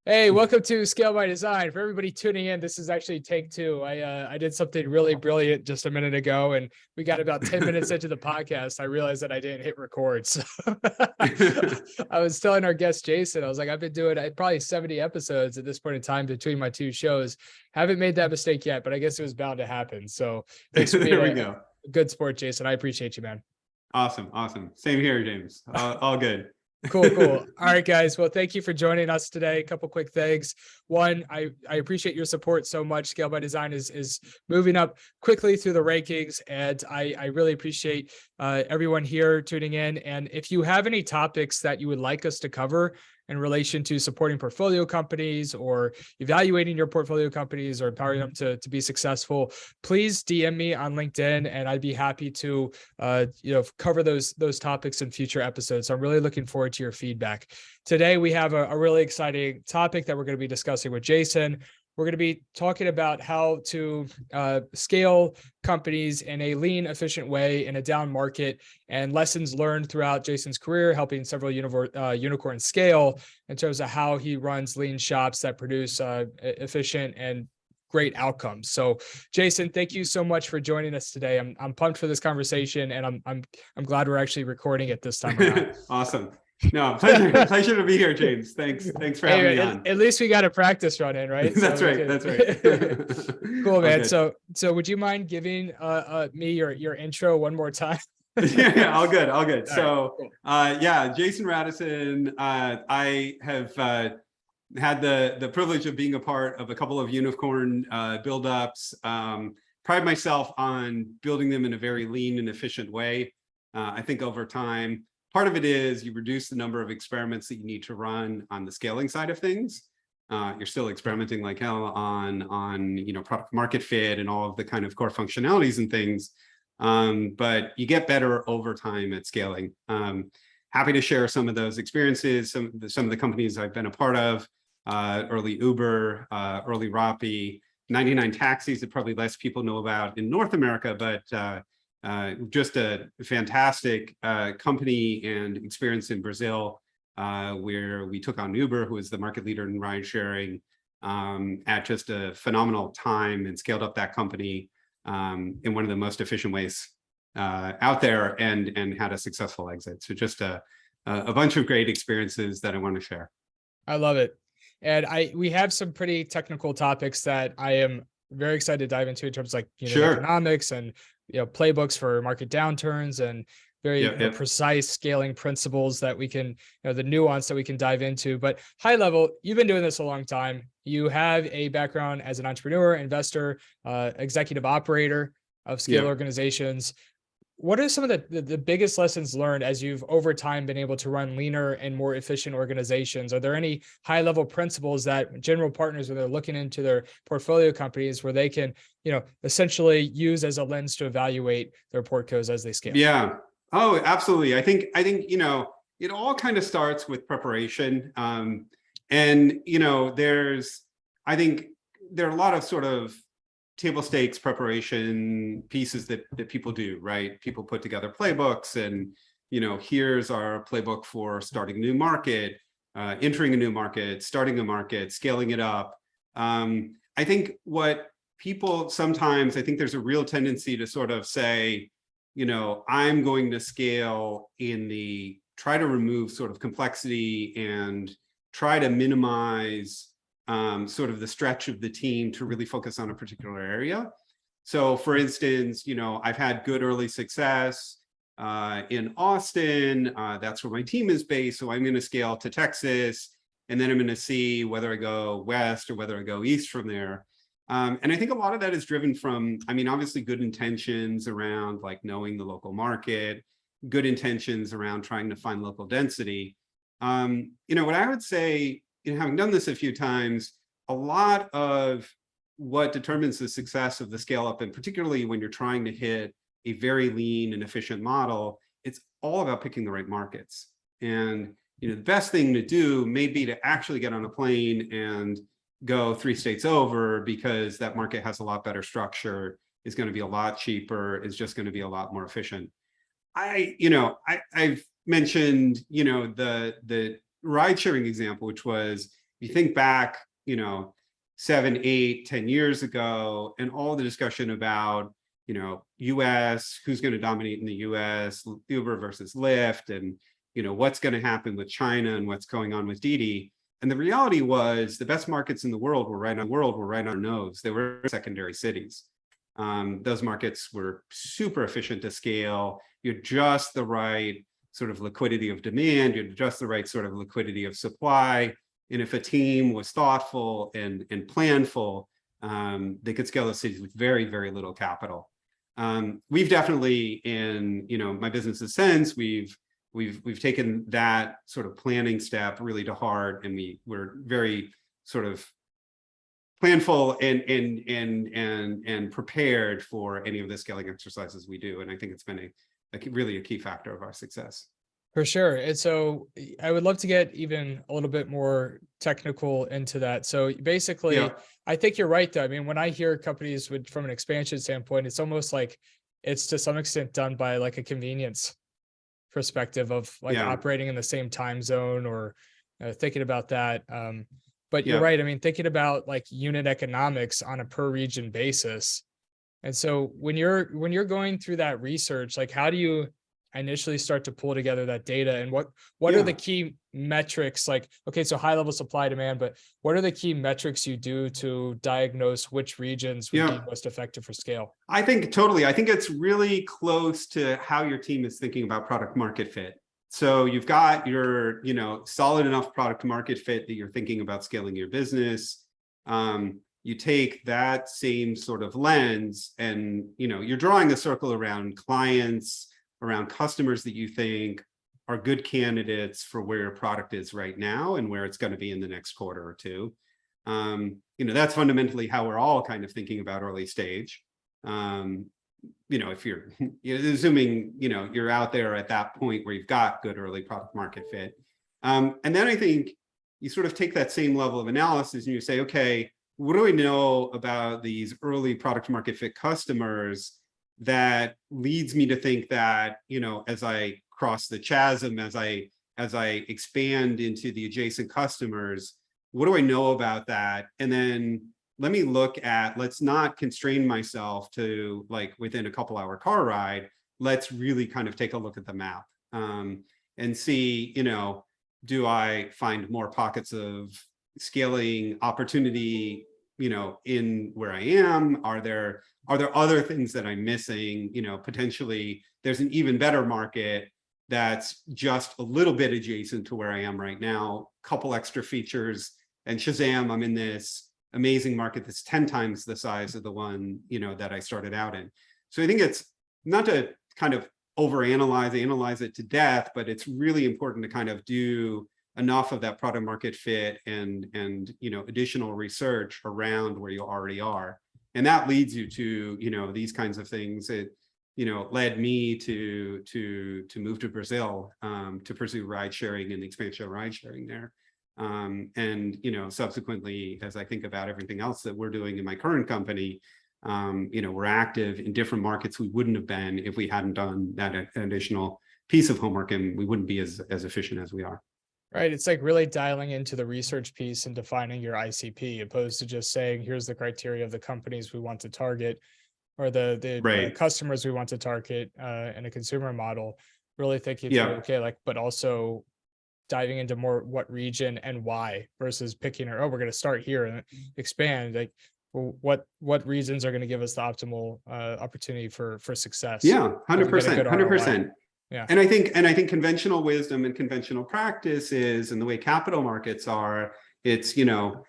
Hey, welcome to Scale by Design. For everybody tuning in, this is actually take two. I did something really brilliant just a minute ago, and we got about 10 minutes into the podcast. I realized that I didn't hit record. So I was telling our guest Jason, I was like, I've been doing probably 70 episodes at this point in time between my two shows. Haven't made that mistake yet, but I guess it was bound to happen. So thanks for being a good sport, Jason. I appreciate you, man. Awesome. Same here, James. All good. Cool. All right, guys. Well, thank you for joining us today. A couple quick things. One, I appreciate your support so much. Scale by Design is moving up quickly through the rankings, and I really appreciate everyone here tuning in. And if you have any topics that you would like us to cover in relation to supporting portfolio companies or evaluating your portfolio companies or empowering them to be successful, please DM me on LinkedIn, and I'd be happy to cover those topics in future episodes. So I'm really looking forward to your feedback. Today, we have a really exciting topic that we're going to be discussing with Jason. We're going to be talking about how to scale companies in a lean, efficient way in a down market, and lessons learned throughout Jason's career, helping several unicorns scale in terms of how he runs lean shops that produce efficient and great outcomes. So, Jason, thank you so much for joining us today. I'm pumped for this conversation, and I'm glad we're actually recording it this time around. Awesome. No, pleasure to be here, James. Thanks for having me on. At least we got a practice run in, right? That's right. Cool, man. So would you mind giving me your intro one more time? Yeah, all good. So, right, cool. Jason Radisson. I have had the privilege of being a part of a couple of unicorn buildups. Pride myself on building them in a very lean and efficient way. I think over time, part of it is you reduce the number of experiments that you need to run on the scaling side of things. You're still experimenting like hell on product market fit and all of the kind of core functionalities and things, but you get better over time at scaling. Happy to share some of those experiences, some of the companies I've been a part of, early Uber, early Rappi, 99 Taxis that probably less people know about in North America, but just a fantastic company and experience in Brazil, where we took on Uber, who is the market leader in ride sharing, at just a phenomenal time, and scaled up that company in one of the most efficient ways out there, and had a successful exit. So just a bunch of great experiences that I want to share. I love it. And we have some pretty technical topics that I am very excited to dive into in terms of economics and playbooks for market downturns and very precise scaling principles that we can, the nuance that we can dive into. But high level, you've been doing this a long time. You have a background as an entrepreneur, investor, executive operator of scale organizations. What are some of the biggest lessons learned as you've over time been able to run leaner and more efficient organizations? Are there any high level principles that general partners, when they're looking into their portfolio companies, where they can, essentially use as a lens to evaluate their portcos as they scale? Yeah. Oh, absolutely. I think, it all kind of starts with preparation. I think there are a lot of sort of table stakes preparation pieces that people do, right? People put together playbooks, and here's our playbook for starting a new market, entering a new market, starting a market, scaling it up. I think what people sometimes, I think there's a real tendency to sort of say, I'm going to scale try to remove sort of complexity and try to minimize sort of the stretch of the team to really focus on a particular area. So for instance, I've had good early success in Austin. That's where my team is based. So I'm going to scale to Texas, and then I'm going to see whether I go west or whether I go east from there. And I think a lot of that is driven from, obviously good intentions around like knowing the local market, good intentions around trying to find local density. What I would say, having done this a few times, a lot of what determines the success of the scale up, and particularly when you're trying to hit a very lean and efficient model, it's all about picking the right markets. And the best thing to do may be to actually get on a plane and go 3 states over, because that market has a lot better structure, is going to be a lot cheaper, is just going to be a lot more efficient. I've mentioned, the ride sharing example, which was you think back, 7, 8, 10 years ago, and all the discussion about, US, who's going to dominate in the US, Uber versus Lyft, and, what's going to happen with China and what's going on with Didi. And the reality was the best markets in the world were right on our nose. They were secondary cities. Those markets were super efficient to scale. You had just the right sort of liquidity of demand. You had just the right sort of liquidity of supply. And if a team was thoughtful and planful, they could scale those cities with very, very little capital. We've definitely, in my business's sense, we've taken that sort of planning step really to heart, and we're very sort of planful and prepared for any of the scaling exercises we do. And I think it's been really a key factor of our success. For sure. And so I would love to get even a little bit more technical into that. So basically, Yeah. I think you're right, though. I mean, when I hear companies from an expansion standpoint, it's almost like it's to some extent done by like a convenience perspective of like operating in the same time zone or thinking about that. But you're right. I mean, thinking about like unit economics on a per region basis. And so when you're going through that research, like how do you initially start to pull together that data, and what are the key metrics? Like, okay, so high level supply demand, but what are the key metrics you do to diagnose which regions would be most effective for scale? I think totally. I think it's really close to how your team is thinking about product market fit. So you've got your, solid enough product market fit that you're thinking about scaling your business. You take that same sort of lens and, you're drawing a circle around clients, around customers that you think are good candidates for where your product is right now and where it's going to be in the next quarter or two. That's fundamentally how we're all kind of thinking about early stage. If you're assuming, you're out there at that point where you've got good early product market fit. And then I think you sort of take that same level of analysis and you say, okay, what do we know about these early product market fit customers that leads me to think that, as I cross the chasm, as I expand into the adjacent customers, what do I know about that? And then let's not constrain myself to like within a couple hour car ride. Let's really kind of take a look at the map and see, do I find more pockets of scaling opportunity, in where I am? Are there other things that I'm missing? Potentially there's an even better market that's just a little bit adjacent to where I am right now, couple extra features, and Shazam, I'm in this amazing market that's 10 times the size of the one, that I started out in. So I think it's not to kind of analyze it to death, but it's really important to kind of do enough of that product market fit and additional research around where you already are. And that leads you to, these kinds of things. It, led me to move to Brazil to pursue ride sharing and the expansion of ride sharing there. And, subsequently, as I think about everything else that we're doing in my current company, we're active in different markets we wouldn't have been if we hadn't done that additional piece of homework, and we wouldn't be as efficient as we are. Right. It's like really dialing into the research piece and defining your ICP, opposed to just saying, here's the criteria of the companies we want to target or the customers we want to target in a consumer model. Really thinking through, okay, but also diving into more what region and why versus picking we're going to start here and expand. Like, what regions are going to give us the optimal opportunity for success? Yeah, 100%. Yeah. And I think conventional wisdom and conventional practice is, and the way capital markets are, it's, you're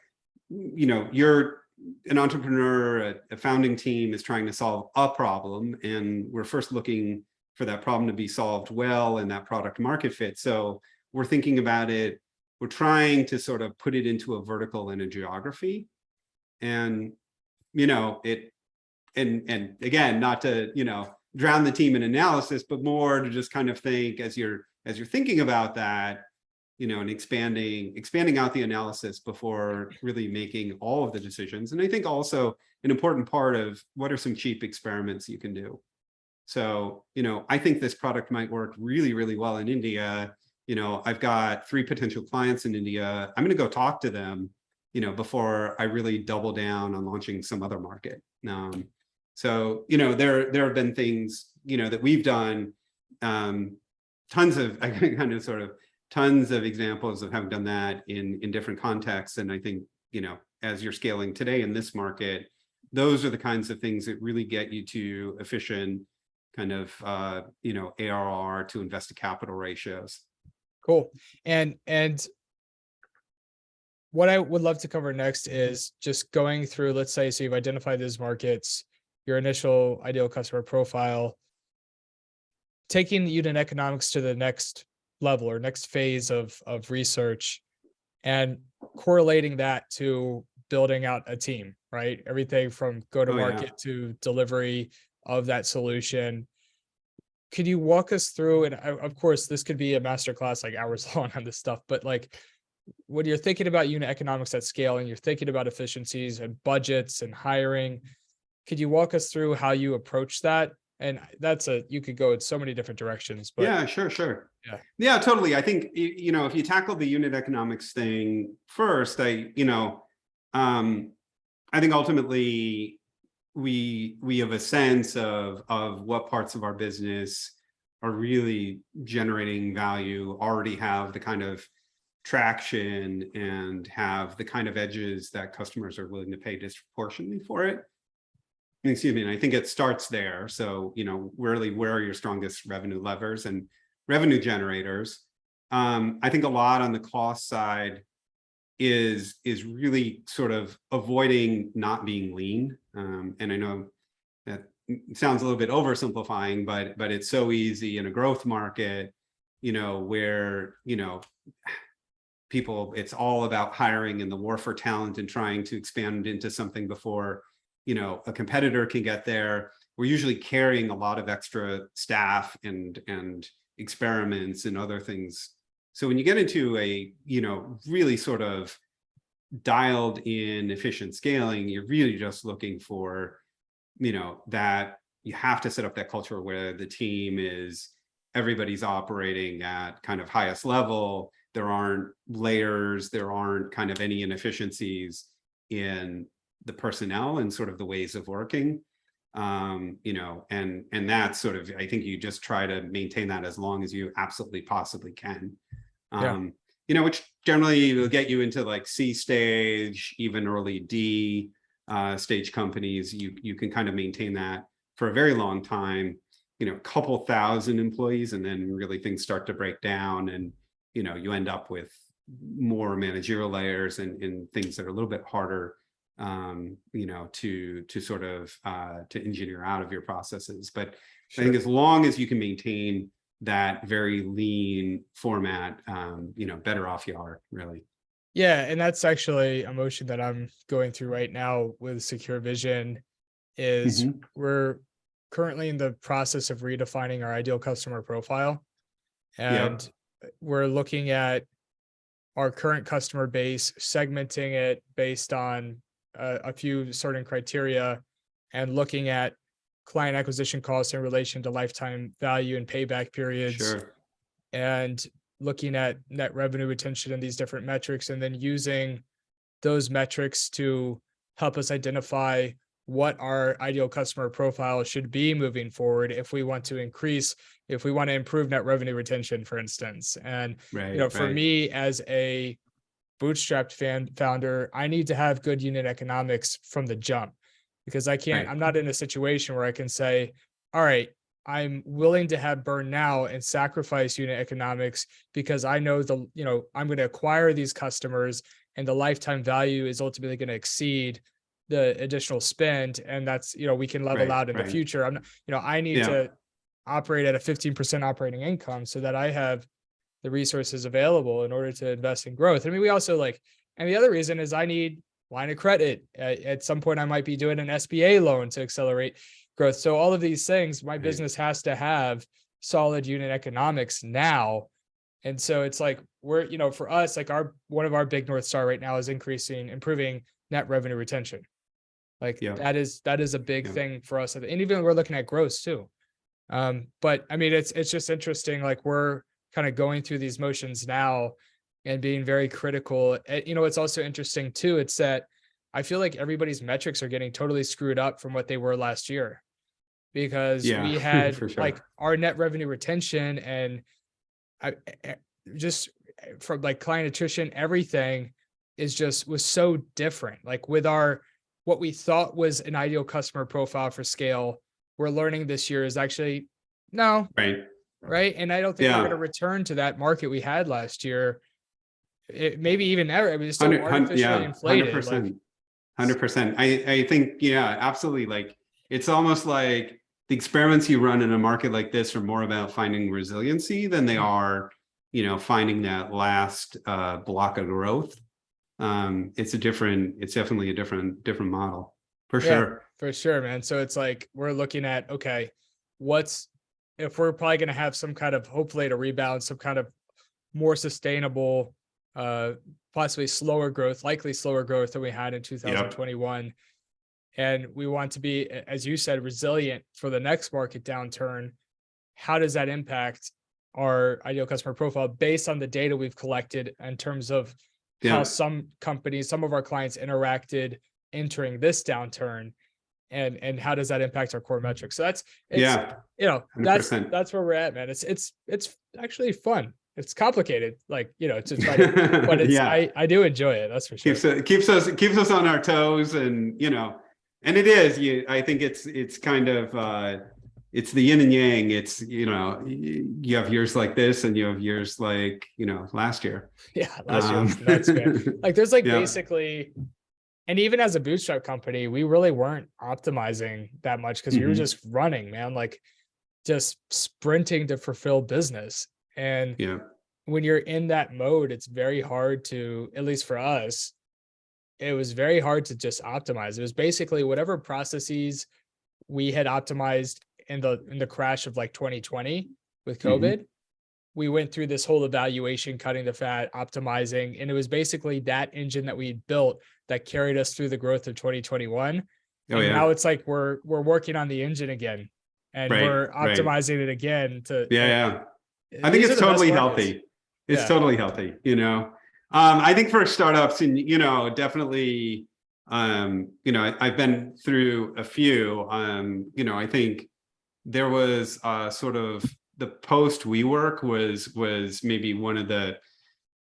an entrepreneur, a founding team is trying to solve a problem, and we're first looking for that problem to be solved well and that product market fit. So we're thinking about it, we're trying to sort of put it into a vertical and a geography. And, and again, not to, drown the team in analysis, but more to just kind of think as you're thinking about that, and expanding out the analysis before really making all of the decisions. And I think also an important part of what are some cheap experiments you can do. So, I think this product might work really, really well in India. I've got 3 potential clients in India. I'm going to go talk to them, before I really double down on launching some other market. So, there have been things, that we've done, tons of, I kind of sort of tons of examples of having done that in different contexts. And I think, as you're scaling today in this market, those are the kinds of things that really get you to efficient kind of, ARR to invested capital ratios. Cool. And what I would love to cover next is just going through, let's say, so you've identified those markets, your initial ideal customer profile, taking the unit economics to the next level or next phase of research, and correlating that to building out a team, right? Everything from go to market to delivery of that solution. Could you walk us through, and of course, this could be a masterclass, like hours long on this stuff, but like when you're thinking about unit economics at scale and you're thinking about efficiencies and budgets and hiring, could you walk us through how you approach that? And you could go in so many different directions, but yeah, sure. Yeah, totally. I think, if you tackle the unit economics thing first, I think ultimately we have a sense of what parts of our business are really generating value, already have the kind of traction and have the kind of edges that customers are willing to pay disproportionately for it. Excuse me. And I think it starts there. So, really, where are your strongest revenue levers and revenue generators? I think a lot on the cost side is really sort of avoiding not being lean. And I know that sounds a little bit oversimplifying, but it's so easy in a growth market, where, people, it's all about hiring and the war for talent and trying to expand into something before, a competitor can get there. We're usually carrying a lot of extra staff and experiments and other things. So when you get into a, really sort of dialed in efficient scaling, you're really just looking for, that you have to set up that culture where the team is, everybody's operating at kind of highest level. There aren't layers, there aren't kind of any inefficiencies in the personnel and sort of the ways of working. And that's sort of, I think you just try to maintain that as long as you absolutely possibly can. Which generally will get you into like C stage, even early D stage companies. You can kind of maintain that for a very long time, couple thousand employees, and then really things start to break down, and you end up with more managerial layers and things that are a little bit harder to sort of to engineer out of your processes. But I think as long as you can maintain that very lean format, better off you are, really. Yeah, and that's actually a motion that I'm going through right now with Secure Vision. Is we're currently in the process of redefining our ideal customer profile, and we're looking at our current customer base, segmenting it based on a few certain criteria, and looking at client acquisition costs in relation to lifetime value and payback periods, and looking at net revenue retention and these different metrics, and then using those metrics to help us identify what our ideal customer profile should be moving forward if we want to improve net revenue retention, for instance. And for me as a bootstrapped founder, I need to have good unit economics from the jump, because I'm not in a situation where I can say, all right, I'm willing to have burn now and sacrifice unit economics because I know I'm going to acquire these customers and the lifetime value is ultimately going to exceed the additional spend. And that's, we can level out in the future. I'm not, I need to operate at a 15% operating income so that I have the resources available in order to invest in growth. I mean, we also and the other reason is I need line of credit. At some point, I might be doing an SBA loan to accelerate growth. So all of these things, my business has to have solid unit economics now. And so it's like, for us, like one of our big North Star right now is improving net revenue retention. That is a big thing for us. And even we're looking at gross too. But I mean, it's just interesting. Like we're kind of going through these motions now and being very critical. You know, it's also interesting too. It's that I feel like everybody's metrics are getting totally screwed up from what they were last year, because Yeah, we had for like sure. our net revenue retention and just from like client attrition, everything was so different. Like with our, what we thought was an ideal customer profile for scale, we're learning this year is actually no, Right. right? And I don't think we're going to Yeah. return to that market we had last year. Maybe even ever. I mean, it's so 100, artificially yeah, inflated. Like, 100%. I think, yeah, absolutely. Like, it's almost like the experiments you run in a market like this are more about finding resiliency than they are, finding that last block of growth. It's definitely a different model for yeah, sure. for sure, man. So it's like we're looking at, okay, if we're probably going to have some kind of, hopefully to rebound, some kind of more sustainable, possibly slower growth, likely slower growth than we had in Yep. 2021. And we want to be, as you said, resilient for the next market downturn. How does that impact our ideal customer profile based on the data we've collected in terms of how Yeah. some companies, some of our clients interacted entering this downturn, and how does that impact our core metrics? So Yeah. that's 100%. where we're at, man. It's actually fun. It's complicated, like, to try to, but Yeah. I do enjoy it. That's for sure. Keeps us on our toes, and it is. I think it's kind of it's the yin and yang. It's you have years like this, and you have years like last year. Yeah, last year was nuts, man. Like there's like Yeah. basically, and even as a bootstrap company, we really weren't optimizing that much because we were just running, man, like just sprinting to fulfill business. And Yeah. when you're in that mode, it's very hard to, at least for us, it was very hard to just optimize. It was basically whatever processes we had optimized in the crash of like 2020 with COVID. We went through this whole evaluation, cutting the fat, optimizing, and it was basically that engine that we built that carried us through the growth of 2021. Oh And now yeah. it's like we're working on the engine again, and Right. we're Right. optimizing it again to, Yeah. Yeah. I think these are it's the best totally markets. healthy. It's Yeah. totally healthy. I think for startups, and definitely, I've been through a few. I think there was sort of the post WeWork was maybe one of the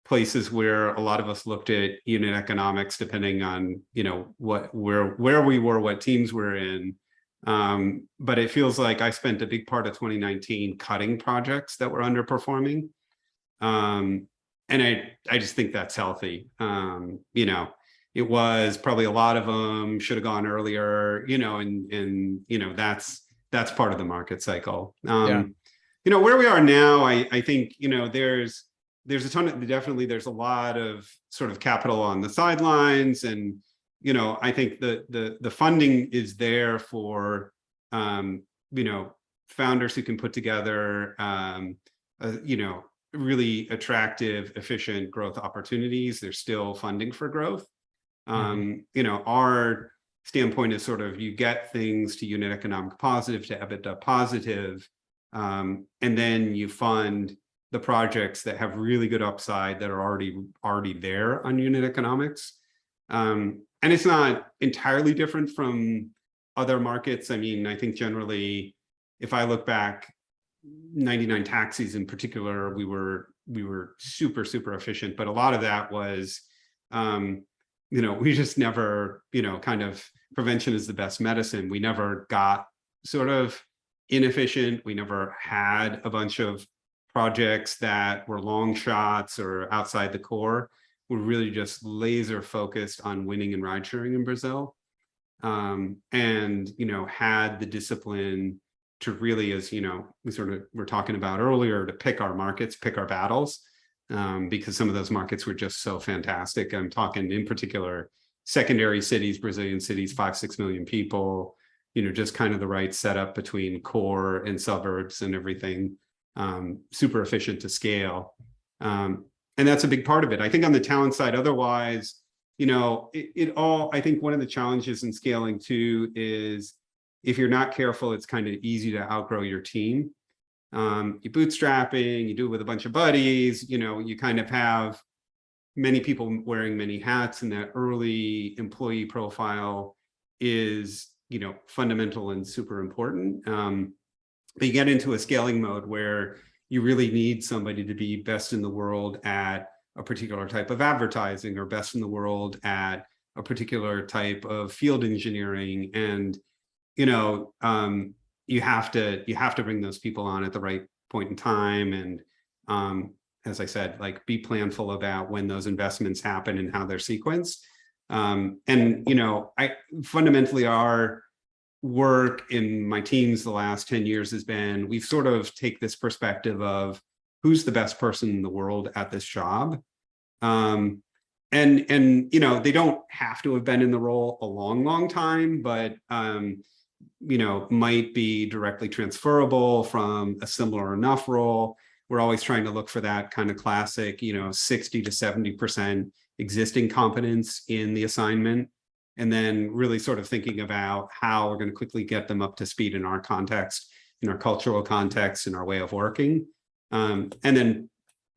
places where a lot of us looked at unit economics, depending on where we were, what teams we're in. But it feels like I spent a big part of 2019 cutting projects that were underperforming. And I just think that's healthy. It was probably a lot of them should have gone earlier, and that's part of the market cycle. Yeah. Where we are now, I think, there's a ton of, definitely there's a lot of sort of capital on the sidelines, and I think the funding is there for founders who can put together really attractive, efficient growth opportunities. There's still funding for growth. Our standpoint is sort of, you get things to unit economic positive, to EBITDA positive, and then you fund the projects that have really good upside, that are already there on unit economics. And it's not entirely different from other markets. I mean, I think generally, if I look back, 99 taxis in particular, we were super, super efficient, but a lot of that was, we just never, kind of, prevention is the best medicine. We never got sort of inefficient. We never had a bunch of projects that were long shots or outside the core. We're really just laser focused on winning and ride sharing in Brazil. And, had the discipline to really, as we sort of were talking about earlier, to pick our markets, pick our battles, because some of those markets were just so fantastic. I'm talking in particular secondary cities, Brazilian cities, 5-6 million people, just kind of the right setup between core and suburbs and everything, super efficient to scale. And that's a big part of it. I think on the talent side, otherwise, I think one of the challenges in scaling too is, if you're not careful, it's kind of easy to outgrow your team. you bootstrapping, you do it with a bunch of buddies, you kind of have many people wearing many hats, and that early employee profile is, fundamental and super important. But you get into a scaling mode where you really need somebody to be best in the world at a particular type of advertising, or best in the world at a particular type of field engineering. And, you have to bring those people on at the right point in time. And as I said, like, be planful about when those investments happen and how they're sequenced. I fundamentally, our work in my teams the last 10 years has been, we've sort of take this perspective of who's the best person in the world at this job. And they don't have to have been in the role a long time, but might be directly transferable from a similar enough role. We're always trying to look for that kind of classic, 60 to 70% existing competence in the assignment, and then really sort of thinking about how we're going to quickly get them up to speed in our context, in our cultural context, in our way of working, and then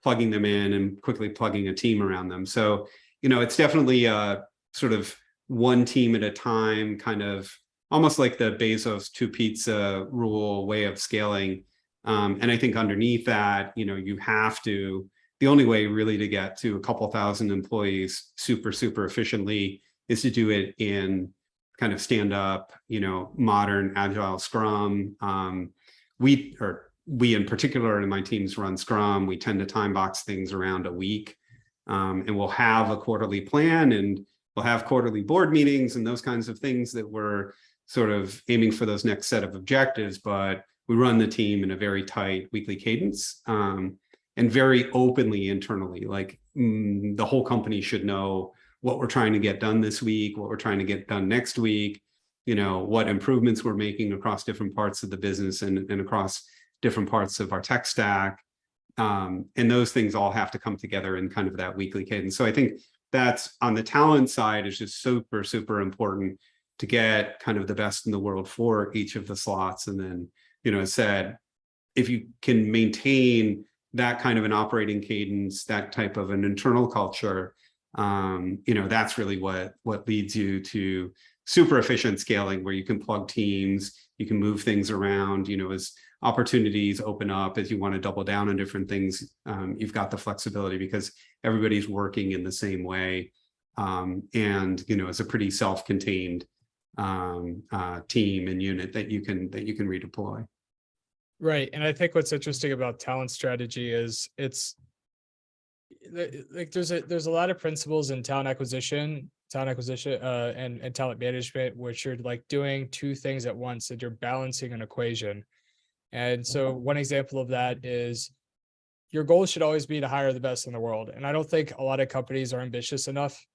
plugging them in and quickly plugging a team around them. So, it's definitely a sort of one team at a time, kind of almost like the Bezos two pizza rule way of scaling. And I think underneath that, you have to, the only way really to get to a couple thousand employees super efficiently is to do it in kind of stand up, modern agile Scrum. We in particular in my teams run Scrum. We tend to time box things around a week, and we'll have a quarterly plan, and we'll have quarterly board meetings and those kinds of things that we're sort of aiming for those next set of objectives. But we run the team in a very tight weekly cadence, and very openly internally. Like, the whole company should know what we're trying to get done this week, what we're trying to get done next week, what improvements we're making across different parts of the business and across different parts of our tech stack. And those things all have to come together in kind of that weekly cadence. So I think that's, on the talent side, is just super important to get kind of the best in the world for each of the slots. And then, as said, if you can maintain that kind of an operating cadence, that type of an internal culture, that's really what leads you to super efficient scaling, where you can plug teams, you can move things around, as opportunities open up, as you want to double down on different things, you've got the flexibility because everybody's working in the same way. And, it's a pretty self-contained team and unit that you can redeploy. Right. And I think what's interesting about talent strategy is it's like there's a lot of principles in talent acquisition, and talent management, which you're like doing two things at once, that you're balancing an equation. And so one example of that is your goal should always be to hire the best in the world. And I don't think a lot of companies are ambitious enough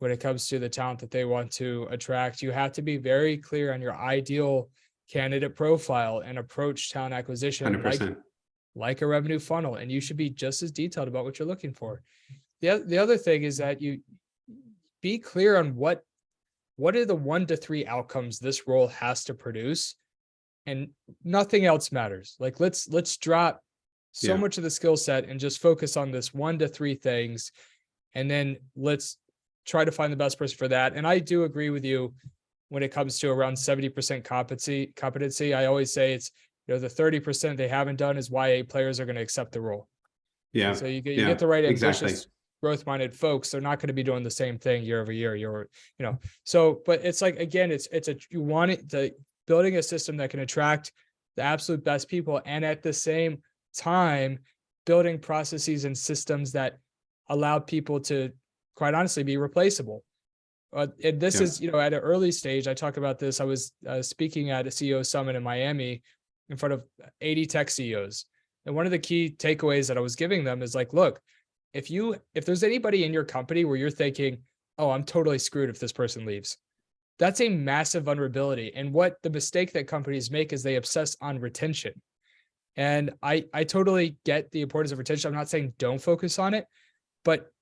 when it comes to the talent that they want to attract. You have to be very clear on your ideal candidate profile and approach talent acquisition 100%. like a revenue funnel. And you should be just as detailed about what you're looking for. The other thing is that you be clear on what are the 1 to 3 outcomes this role has to produce, and nothing else matters. Like, let's drop so much of the skill set and just focus on this 1 to 3 things. And then let's try to find the best person for that. And I do agree with you when it comes to around 70% competency. I always say it's, the 30% they haven't done is why players are going to accept the role. Yeah. So you get the right ambitious, exactly. growth-minded folks. They're not going to be doing the same thing year over year. So, but it's like, again, you want it to building a system that can attract the absolute best people, and at the same time, building processes and systems that allow people to, quite honestly, be replaceable. And this is, at an early stage, I talk about this. I was speaking at a CEO summit in Miami in front of 80 tech CEOs. And one of the key takeaways that I was giving them is like, look, if there's anybody in your company where you're thinking, oh, I'm totally screwed if this person leaves, that's a massive vulnerability. And what the mistake that companies make is they obsess on retention. And I totally get the importance of retention. I'm not saying don't focus on it, but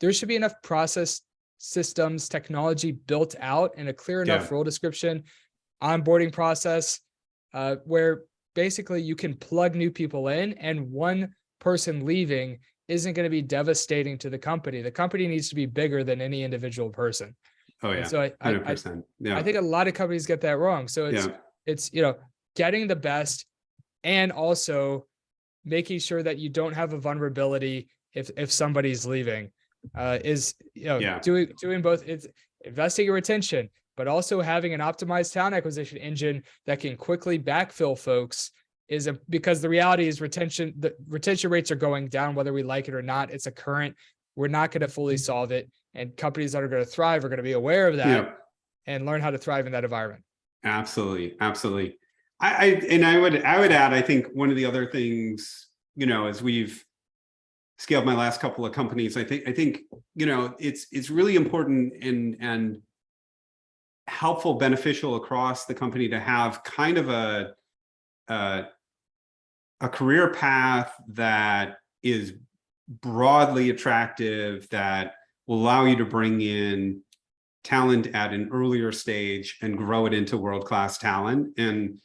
there should be enough process, systems, technology built out, and a clear enough role description, onboarding process, where basically you can plug new people in, and one person leaving isn't going to be devastating to the company. The company needs to be bigger than any individual person. Oh And yeah, so 100%. I Yeah, think a lot of companies get that wrong. So yeah, it's, getting the best, and also making sure that you don't have a vulnerability if somebody's leaving, is, yeah, doing both. It's investing in retention, but also having an optimized talent acquisition engine that can quickly backfill folks, because the reality is the retention rates are going down, whether we like it or not. It's a current. We're not going to fully solve it. And companies that are going to thrive are going to be aware of that yeah. and learn how to thrive in that environment. Absolutely, absolutely. I would add, I think one of the other things, as we've scaled my last couple of companies, I think it's really important and helpful, beneficial across the company to have kind of a career path that is broadly attractive, that will allow you to bring in talent at an earlier stage and grow it into world-class talent. And,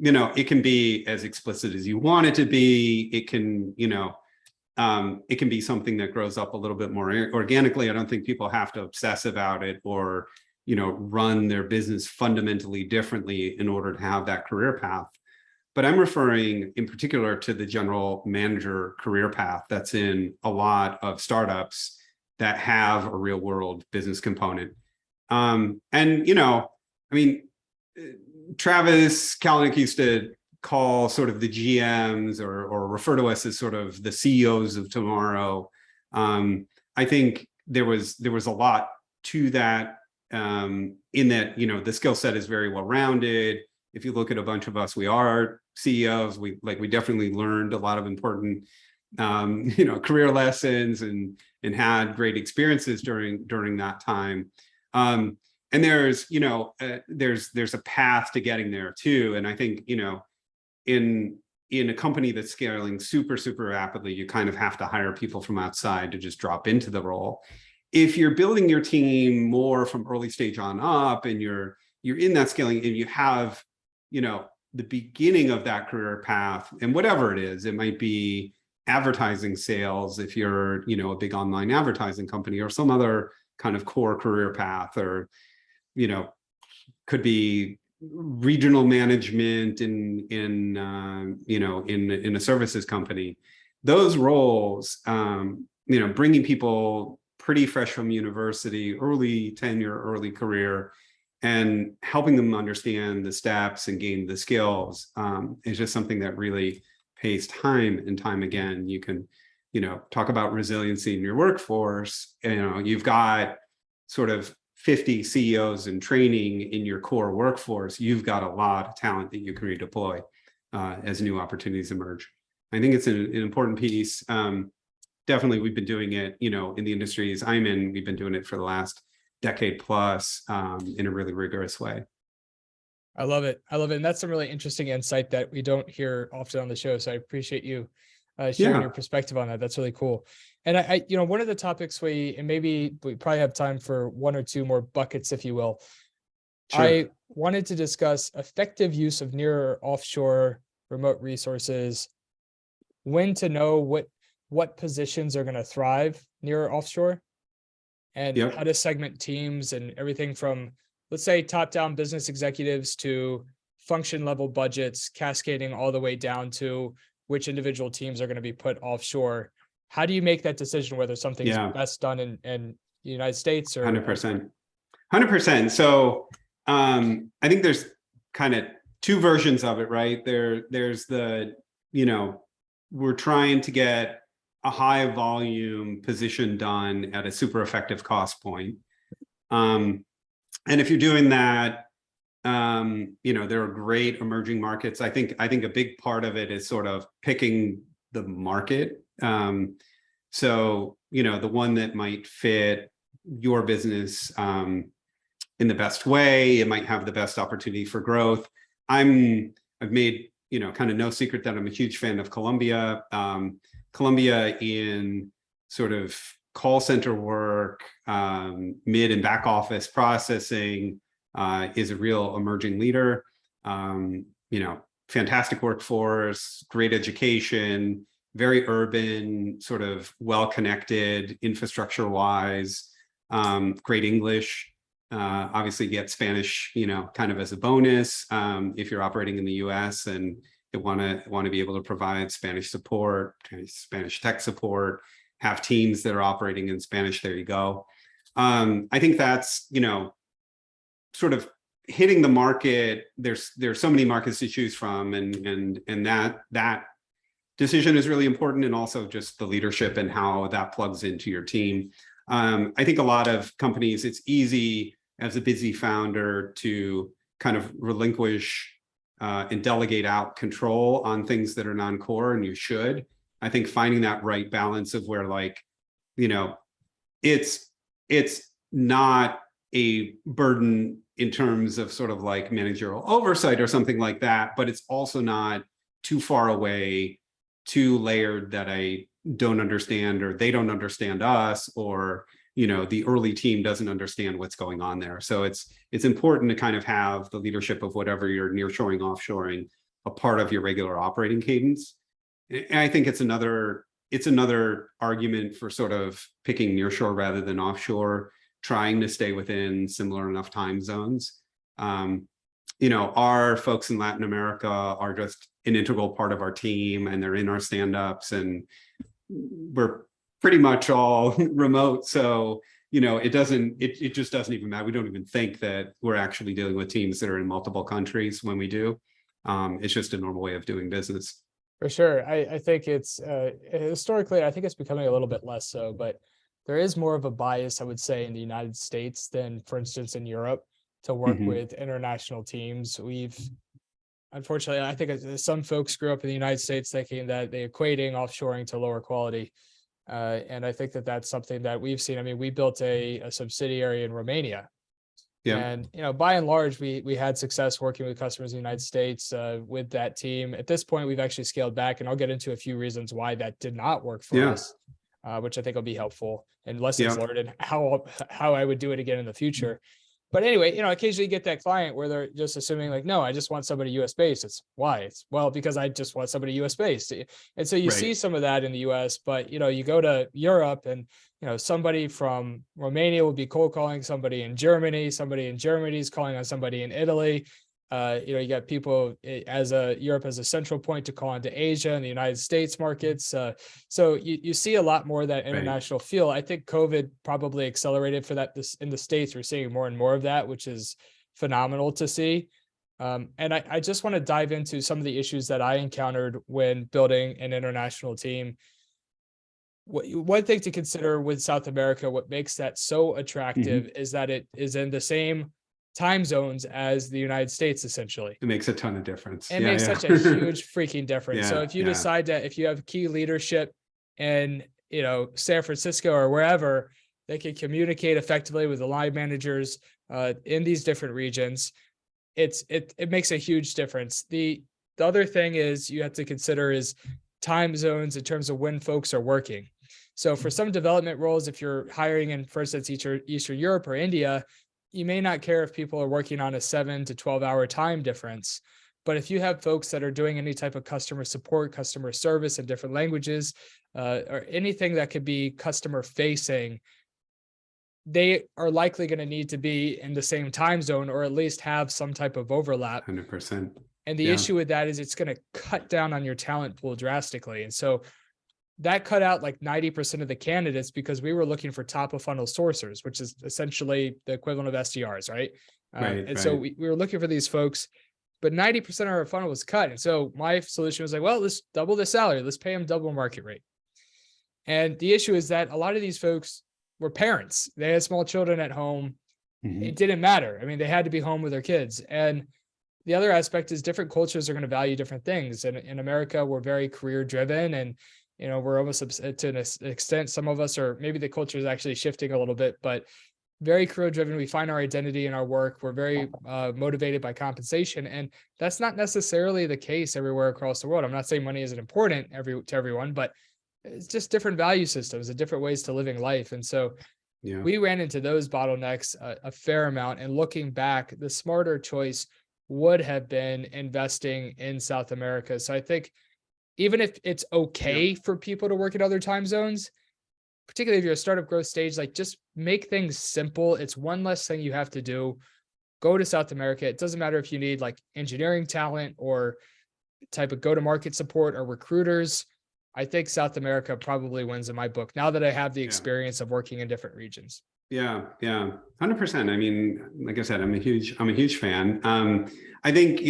it can be as explicit as you want it to be. It can, it can be something that grows up a little bit more organically. I don't think people have to obsess about it or, run their business fundamentally differently in order to have that career path. But I'm referring in particular to the general manager career path that's in a lot of startups that have a real world business component. And, I mean, Travis Kalanick used to call sort of the GMs or refer to us as sort of the CEOs of tomorrow. I think there was a lot to that, in that, the skill set is very well rounded. If you look at a bunch of us, we are CEOs. We definitely learned a lot of important, career lessons and had great experiences during that time. And there's a path to getting there too. And I think, in a company that's scaling super, super rapidly, you kind of have to hire people from outside to just drop into the role. If you're building your team more from early stage on up, and you're in that scaling, and you have, the beginning of that career path, and whatever it is, it might be advertising sales if you're, a big online advertising company, or some other kind of core career path, or, could be regional management in a services company. Those roles, bringing people pretty fresh from university, early tenure, early career, and helping them understand the steps and gain the skills, is just something that really pays time and time again. You can, talk about resiliency in your workforce. You've got sort of 50 CEOs in training in your core workforce. You've got a lot of talent that you can redeploy as new opportunities emerge. I think it's an important piece. Definitely, we've been doing it, in the industries I'm in. We've been doing it for the last decade plus, in a really rigorous way. I love it. And that's some really interesting insight that we don't hear often on the show. So I appreciate you sharing your perspective on that. That's really cool. And I one of the topics and maybe we probably have time for one or two more buckets, if you will. Sure. I wanted to discuss effective use of near or offshore remote resources, when to know what positions are going to thrive near or offshore, and Yep. how to segment teams, and everything from, let's say, top-down business executives to function level budgets, cascading all the way down to which individual teams are going to be put offshore. How do you make that decision whether something is best done in the United States or 100%. So I think there's kind of two versions of it, right? There's the, we're trying to get a high volume position done at a super effective cost point. And if you're doing that, there are great emerging markets. I think a big part of it is sort of picking the market. So, the one that might fit your business in the best way, it might have the best opportunity for growth. I've made, kind of no secret that I'm a huge fan of Colombia. Colombia in sort of call center work, mid and back office processing, is a real emerging leader. fantastic workforce, great education, very urban, sort of well-connected infrastructure-wise, great English. Obviously get Spanish, kind of as a bonus if you're operating in the US and you want to be able to provide Spanish support, Spanish tech support, have teams that are operating in Spanish. There you go. I think that's, sort of hitting the market. There's so many markets to choose from, and that decision is really important, and also just the leadership and how that plugs into your team. I think a lot of companies, it's easy as a busy founder to kind of relinquish and delegate out control on things that are non-core, and you should. I think finding that right balance of where, like, it's not a burden in terms of sort of like managerial oversight or something like that, but it's also not too far away, too layered that I don't understand, or they don't understand us, or the early team doesn't understand what's going on there. So it's important to kind of have the leadership of whatever you're nearshoring, offshoring, a part of your regular operating cadence. And I think it's another argument for sort of picking nearshore rather than offshore, trying to stay within similar enough time zones. Our folks in Latin America are just an integral part of our team, and they're in our stand-ups, and we're pretty much all remote. So, it just doesn't even matter. We don't even think that we're actually dealing with teams that are in multiple countries when we do. It's just a normal way of doing business. For sure. I think it's historically, I think it's becoming a little bit less so, but there is more of a bias, I would say, in the United States than, for instance, in Europe, to work with international teams. Unfortunately, I think some folks grew up in the United States thinking that they're equating offshoring to lower quality. And I think that that's something that we've seen. I mean, we built a subsidiary in Romania. Yeah. And, by and large, we had success working with customers in the United States with that team. At this point, we've actually scaled back, and I'll get into a few reasons why that did not work for us, which I think will be helpful, and lessons learned, and how I would do it again in the future. But anyway, occasionally you get that client where they're just assuming like, no, I just want somebody US based. It's why? It's well, because I just want somebody US based. And so you see some of that in the US, but you go to Europe, and somebody from Romania will be cold calling somebody in Germany is calling on somebody in Italy. You got people Europe as a central point to call into Asia and the United States markets. So you see a lot more of that international feel. I think COVID probably accelerated for that. In the States, we're seeing more and more of that, which is phenomenal to see. And I just want to dive into some of the issues that I encountered when building an international team. One thing to consider with South America, what makes that so attractive is that it is in the same time zones as the United States, essentially. It makes a ton of difference. It makes such a huge freaking difference. So if you decide that, if you have key leadership in, San Francisco or wherever, they can communicate effectively with the line managers in these different regions. It makes a huge difference. The other thing is you have to consider is time zones in terms of when folks are working. So for some development roles, if you're hiring in, for instance, Eastern Europe or India, you may not care if people are working on a 7 to 12 hour time difference. But if you have folks that are doing any type of customer support, customer service in different languages, or anything that could be customer facing, they are likely going to need to be in the same time zone, or at least have some type of overlap. 100%. And the issue with that is it's going to cut down on your talent pool drastically. And so that cut out like 90% of the candidates, because we were looking for top of funnel sourcers, which is essentially the equivalent of SDRs, right? So we were looking for these folks, but 90% of our funnel was cut. And so my solution was like, well, let's double the salary. Let's pay them double market rate. And the issue is that a lot of these folks were parents. They had small children at home. It didn't matter. I mean, they had to be home with their kids. And the other aspect is different cultures are going to value different things. And in America, we're very career driven, and we're almost to an extent, some of us are, maybe the culture is actually shifting a little bit, but very career driven. We find our identity in our work. We're very motivated by compensation. And that's not necessarily the case everywhere across the world. I'm not saying money isn't important to everyone, but it's just different value systems and different ways to living life. And so we ran into those bottlenecks a fair amount. And looking back, the smarter choice would have been investing in South America. So I think even if it's okay for people to work in other time zones, particularly if you're a startup growth stage, like just make things simple. It's one less thing you have to do. Go to South America. It doesn't matter if you need like engineering talent or type of go-to-market support or recruiters. I think South America probably wins in my book now that I have the experience of working in different regions. Yeah, 100%. I mean, like I said, I'm a huge fan. I think,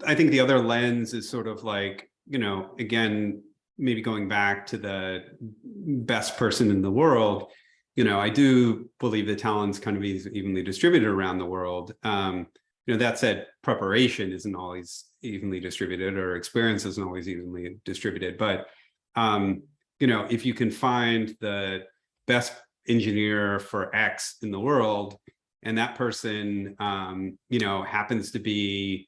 I think the other lens is sort of like, again, maybe going back to the best person in the world, I do believe the talent's kind of evenly distributed around the world. That said, preparation isn't always evenly distributed, or experience isn't always evenly distributed. But, if you can find the best engineer for X in the world, and that person, happens to be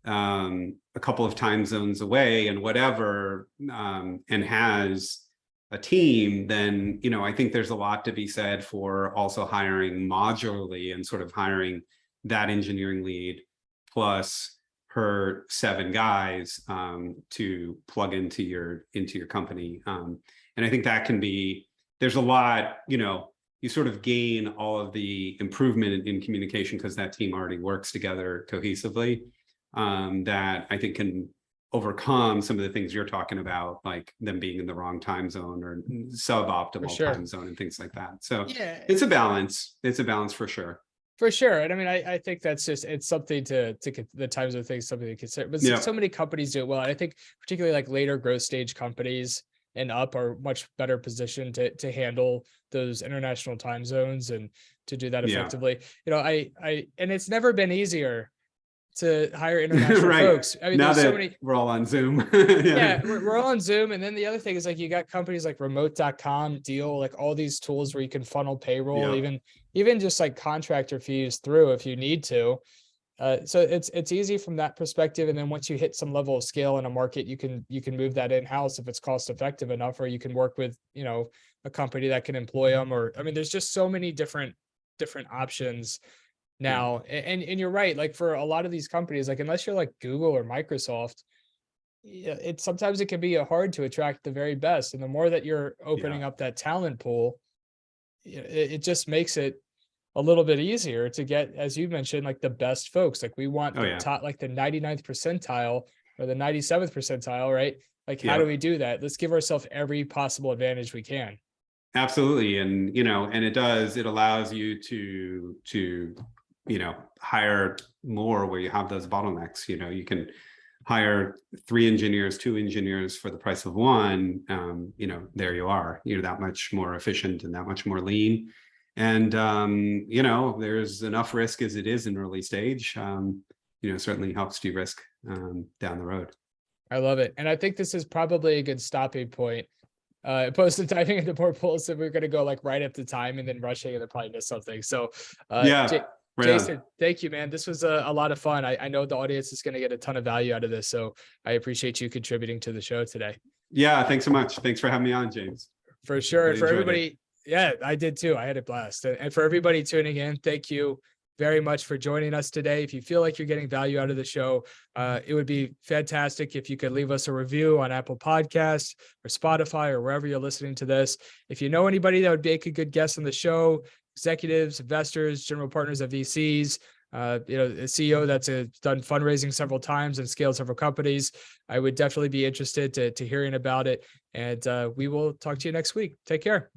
a couple of time zones away and whatever, and has a team, then, I think there's a lot to be said for also hiring modularly and sort of hiring that engineering lead plus her 7 guys to plug into your company. And I think that can be, there's a lot, you sort of gain all of the improvement in communication because that team already works together cohesively, that I think can overcome some of the things you're talking about, like them being in the wrong time zone or suboptimal time zone and things like that. So it's a balance. It's a balance for sure. For sure. And I mean, I think that's just, it's something to the times of things, something to consider, but so many companies do it well. And I think particularly like later growth stage companies and up are much better positioned to handle those international time zones and to do that effectively. And it's never been easier to hire international folks. I mean, now there's that so many, we're all on Zoom. we're all on Zoom. And then the other thing is like, you got companies like remote.com, Deal, like all these tools where you can funnel payroll, even just like contractor fees through if you need to. So it's easy from that perspective. And then once you hit some level of scale in a market, you can move that in-house if it's cost effective enough, or you can work with, a company that can employ them, or, I mean, there's just so many different options now. And you're right. Like for a lot of these companies, like unless you're like Google or Microsoft, sometimes it can be hard to attract the very best. And the more that you're opening up that talent pool, it just makes it a little bit easier to get, as you mentioned, like the best folks. Like we want the top, like the 99th percentile or the 97th percentile, right? Like, how do we do that? Let's give ourselves every possible advantage we can. Absolutely. And, and it allows you to, hire more where you have those bottlenecks. You can hire 3 engineers, 2 engineers for the price of 1. There you are. You're that much more efficient and that much more lean. And, there's enough risk as it is in early stage, certainly helps de-risk down the road. I love it. And I think this is probably a good stopping point. Opposed to diving into more polls, that we're going to go like right up to time and then rushing and then probably miss something. So Jason, thank you, man. This was a lot of fun. I know the audience is going to get a ton of value out of this. So I appreciate you contributing to the show today. Yeah, thanks so much. Thanks for having me on, James. For sure. And for everybody, I did too. I had a blast. And for everybody tuning in, thank you very much for joining us today. If you feel like you're getting value out of the show, it would be fantastic if you could leave us a review on Apple Podcasts or Spotify or wherever you're listening to this. If you know anybody that would make a good guest on the show, executives, investors, general partners of VCs, a CEO that's done fundraising several times and scaled several companies, I would definitely be interested to hearing about it. And we will talk to you next week. Take care.